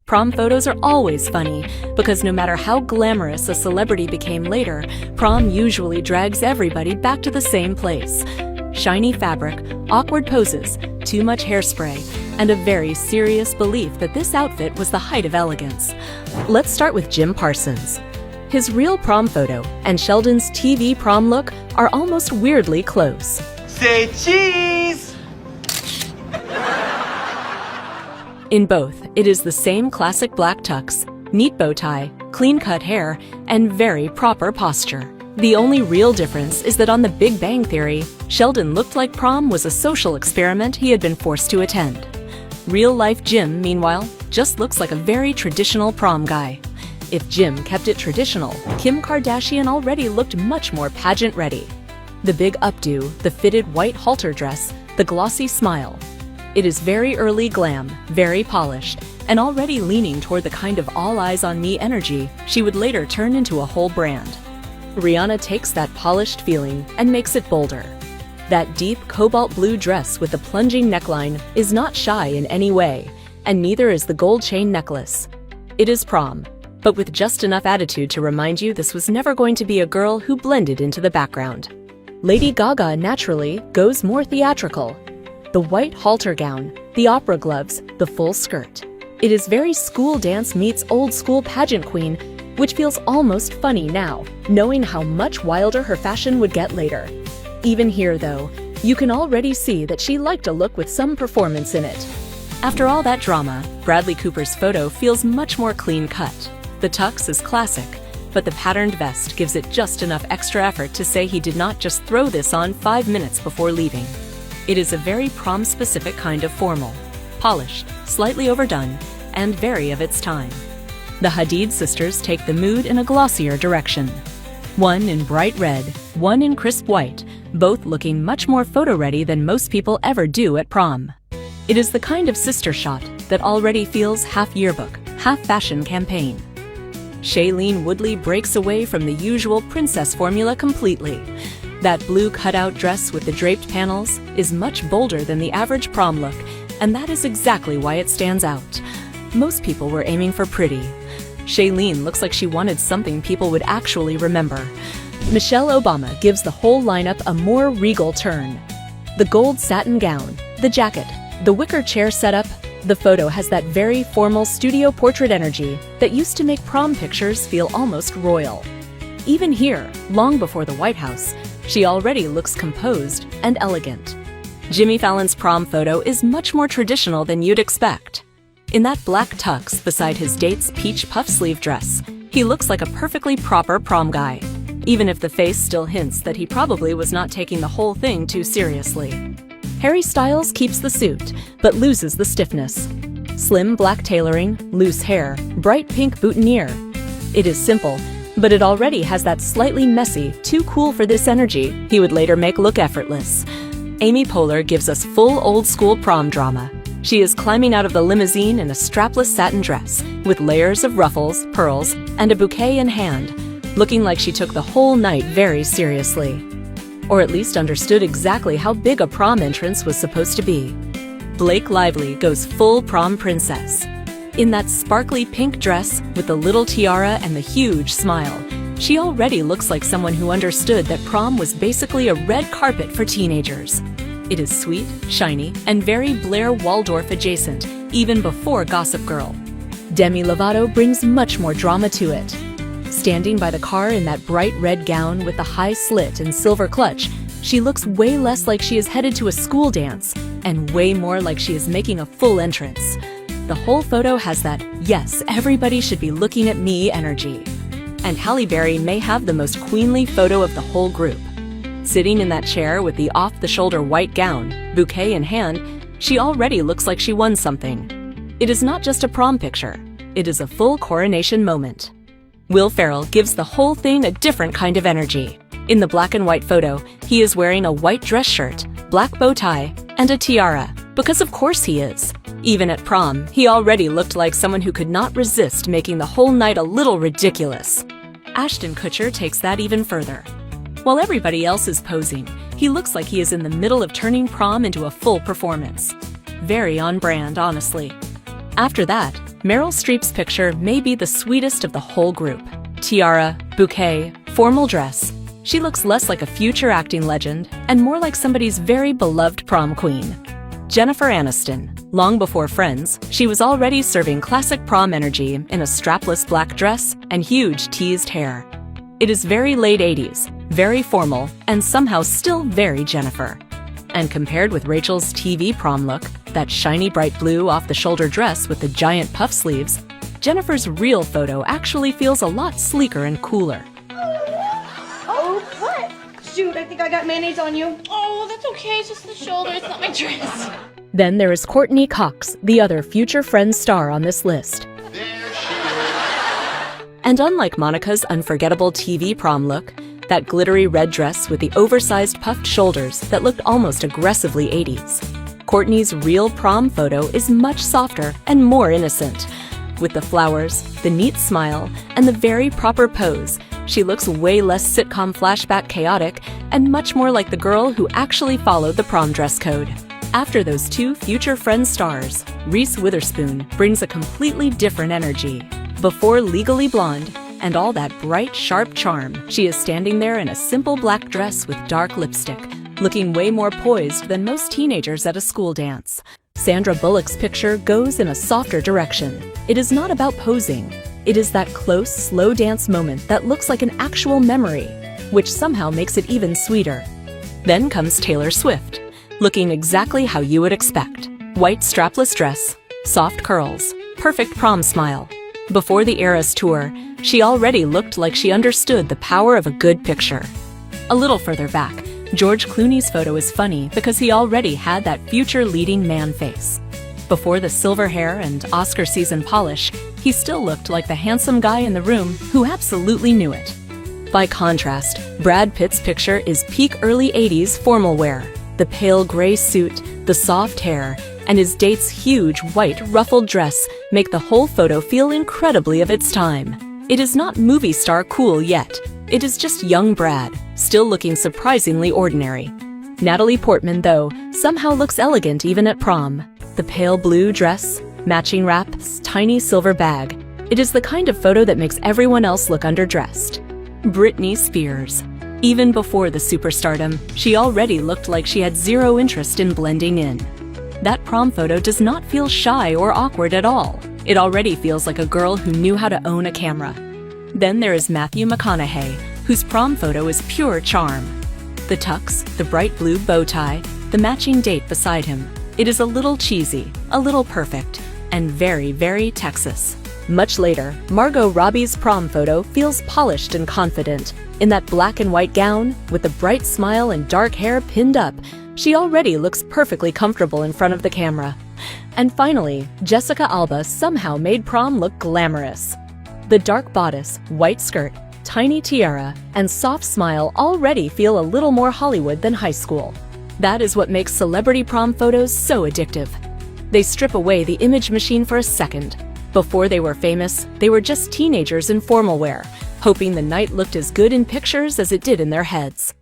Prom photos are always funny because no matter how glamorous a celebrity became later, prom usually drags everybody back to the same place. Shiny fabric, awkward poses, too much hairspray, and a very serious belief that this outfit was the height of elegance. Let's start with Jim Parsons. His real prom photo and Sheldon's TV prom look are almost weirdly close. Say cheese! In both, it is the same classic black tux, neat bow tie, clean-cut hair, and very proper posture. The only real difference is that on The Big Bang Theory, Sheldon looked like prom was a social experiment he had been forced to attend. Real-life Jim, meanwhile, just looks like a very traditional prom guy. If Jim kept it traditional, Kim Kardashian already looked much more pageant-ready. The big updo, the fitted white halter dress, the glossy smile. It is very early glam, very polished, and already leaning toward the kind of all eyes on me energy she would later turn into a whole brand. Rihanna takes that polished feeling and makes it bolder. That deep cobalt blue dress with the plunging neckline is not shy in any way, and neither is the gold chain necklace. It is prom, but with just enough attitude to remind you this was never going to be a girl who blended into the background. Lady Gaga naturally goes more theatrical. The white halter gown, the opera gloves, the full skirt. It is very school dance meets old school pageant queen, which feels almost funny now, knowing how much wilder her fashion would get later. Even here, though, you can already see that she liked a look with some performance in it. After all that drama, Bradley Cooper's photo feels much more clean-cut. The tux is classic, but the patterned vest gives it just enough extra effort to say he did not just throw this on 5 minutes before leaving. It is a very prom-specific kind of formal, polished, slightly overdone, and very of its time. The Hadid sisters take the mood in a glossier direction. One in bright red, one in crisp white, both looking much more photo-ready than most people ever do at prom. It is the kind of sister shot that already feels half yearbook, half fashion campaign. Shailene Woodley breaks away from the usual princess formula completely. That blue cutout dress with the draped panels is much bolder than the average prom look, and that is exactly why it stands out. Most people were aiming for pretty. Shailene looks like she wanted something people would actually remember. Michelle Obama gives the whole lineup a more regal turn. The gold satin gown, the jacket, the wicker chair setup, the photo has that very formal studio portrait energy that used to make prom pictures feel almost royal. Even here, long before the White House, she already looks composed and elegant. Jimmy Fallon's prom photo is much more traditional than you'd expect. In that black tux beside his date's peach puff sleeve dress, he looks like a perfectly proper prom guy, even if the face still hints that he probably was not taking the whole thing too seriously. Harry Styles keeps the suit, but loses the stiffness. Slim black tailoring, loose hair, bright pink boutonniere. It is simple, but it already has that slightly messy, too cool for this energy he would later make look effortless. Amy Poehler gives us full old-school prom drama. She is climbing out of the limousine in a strapless satin dress, with layers of ruffles, pearls, and a bouquet in hand, looking like she took the whole night very seriously. Or at least understood exactly how big a prom entrance was supposed to be. Blake Lively goes full prom princess. In that sparkly pink dress with the little tiara and the huge smile, she already looks like someone who understood that prom was basically a red carpet for teenagers. It is sweet, shiny, and very Blair Waldorf adjacent, even before Gossip Girl. Demi Lovato brings much more drama to it. Standing by the car in that bright red gown with the high slit and silver clutch, she looks way less like she is headed to a school dance, and way more like she is making a full entrance. The whole photo has that, yes, everybody should be looking at me energy. And Halle Berry may have the most queenly photo of the whole group. Sitting in that chair with the off-the-shoulder white gown, bouquet in hand, she already looks like she won something. It is not just a prom picture, it is a full coronation moment. Will Ferrell gives the whole thing a different kind of energy. In the black and white photo, he is wearing a white dress shirt, black bow tie, and a tiara, because of course he is. Even at prom, he already looked like someone who could not resist making the whole night a little ridiculous. Ashton Kutcher takes that even further. While everybody else is posing, he looks like he is in the middle of turning prom into a full performance. Very on brand, honestly. After that, Meryl Streep's picture may be the sweetest of the whole group. Tiara, bouquet, formal dress. She looks less like a future acting legend and more like somebody's very beloved prom queen. Jennifer Aniston. Long before Friends, she was already serving classic prom energy in a strapless black dress and huge teased hair. It is very late 80s, very formal, and somehow still very Jennifer. And compared with Rachel's TV prom look, that shiny bright blue off-the-shoulder dress with the giant puff sleeves, Jennifer's real photo actually feels a lot sleeker and cooler. Oh, what? Shoot, I think I got mayonnaise on you. Oh, that's okay. It's just the shoulder. It's not my dress. Then there is Courtney Cox, the other future Friends star on this list. There she is. And unlike Monica's unforgettable TV prom look, that glittery red dress with the oversized puffed shoulders that looked almost aggressively 80s, Courtney's real prom photo is much softer and more innocent. With the flowers, the neat smile, and the very proper pose, she looks way less sitcom flashback chaotic and much more like the girl who actually followed the prom dress code. After those two future Friends stars, Reese Witherspoon brings a completely different energy. Before Legally Blonde and all that bright, sharp charm, she is standing there in a simple black dress with dark lipstick, looking way more poised than most teenagers at a school dance. Sandra Bullock's picture goes in a softer direction. It is not about posing. It is that close, slow dance moment that looks like an actual memory, which somehow makes it even sweeter. Then comes Taylor Swift, looking exactly how you would expect. White strapless dress, soft curls, perfect prom smile. Before the Eras tour, she already looked like she understood the power of a good picture. A little further back, George Clooney's photo is funny because he already had that future leading man face. Before the silver hair and Oscar season polish, he still looked like the handsome guy in the room who absolutely knew it. By contrast, Brad Pitt's picture is peak early 80s formal wear. The pale gray suit, the soft hair, and his date's huge white ruffled dress make the whole photo feel incredibly of its time. It is not movie star cool yet. It is just young Brad, still looking surprisingly ordinary. Natalie Portman, though, somehow looks elegant even at prom. The pale blue dress, matching wraps, tiny silver bag. It is the kind of photo that makes everyone else look underdressed. Britney Spears. Even before the superstardom, she already looked like she had zero interest in blending in. That prom photo does not feel shy or awkward at all. It already feels like a girl who knew how to own a camera. Then there is Matthew McConaughey, whose prom photo is pure charm. The tux, the bright blue bow tie, the matching date beside him. It is a little cheesy, a little perfect, and very, very Texas. Much later, Margot Robbie's prom photo feels polished and confident. In that black and white gown, with the bright smile and dark hair pinned up, she already looks perfectly comfortable in front of the camera. And finally, Jessica Alba somehow made prom look glamorous. The dark bodice, white skirt, tiny tiara, and soft smile already feel a little more Hollywood than high school. That is what makes celebrity prom photos so addictive. They strip away the image machine for a second. Before they were famous, they were just teenagers in formal wear, hoping the night looked as good in pictures as it did in their heads.